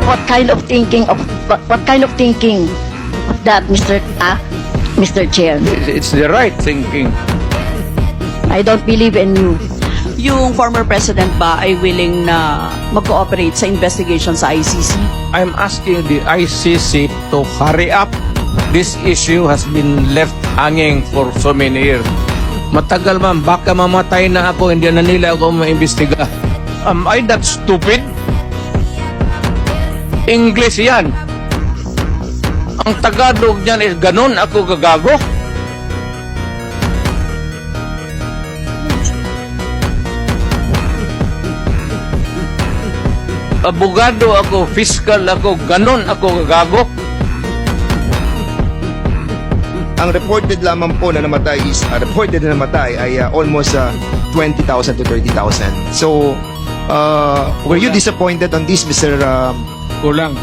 What kind of thinking of that, Mr. Chair? It's the right thinking. I don't believe in you. Yung former president ba ay willing na mag-cooperate sa investigation sa ICC? I'm asking the ICC to hurry up. This issue has been left hanging for so many years. Matagal man, baka mamatay na ako, hindi na nila ako maimbestiga. Am I that stupid? English yan. Ang Tagalog niyan is ganun ako gagago. Abogado ako, fiscal ako, ganun ako gagago. Ang reported lamang po na namatay is ay almost 20,000 to 30,000. So, were you disappointed on this, Mr. Kulang.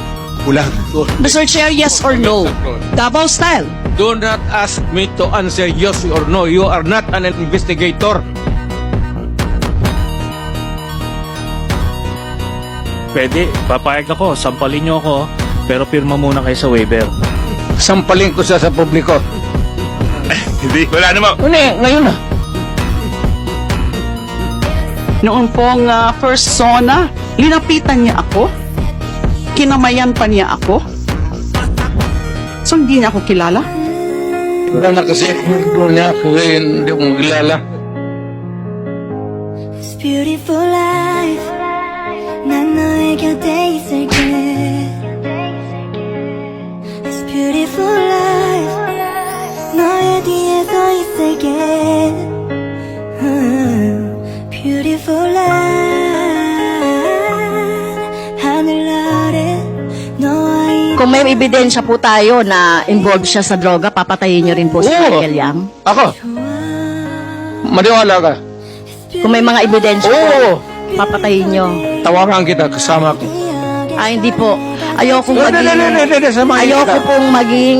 Kulang? Mr. Chair, yes or no? Davao style. Do not ask me to answer yes or no. You are not an investigator. Pwede, papayag ako, sampalin niyo ako, pero pirma muna kayo sa waiver. Sampalin ko siya sa publiko. Hindi, wala naman. Ngayon na. Noon pong first SONA, linapitan niya ako. Kinamayan pa niya ako. So, hindi niya ako kilala. Wala na kasi. Hindi ko magilala. This beautiful life 난 너의 곁에 있을게 This beautiful life 너의 뒤에 서 있을게 Beautiful life 하늘 아래 너와 Kung may ebidensya po tayo na involved siya sa droga, papatayin niyo rin po si Michael Yang? Ako? Maniwala ka? Kung may mga ebidensya po, Oo. papatayin niyo? Tawagan kita kasama ko. Hindi po. Ayokong Samahin Ayoko kita. pong maging...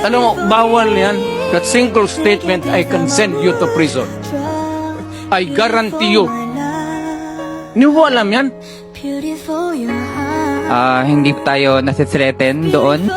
Alam mo, bawal yan. That single statement, I can send you to prison. I guarantee you. Hindi mo alam yan? Beautiful your heart Hindi tayo nasi-threaten doon.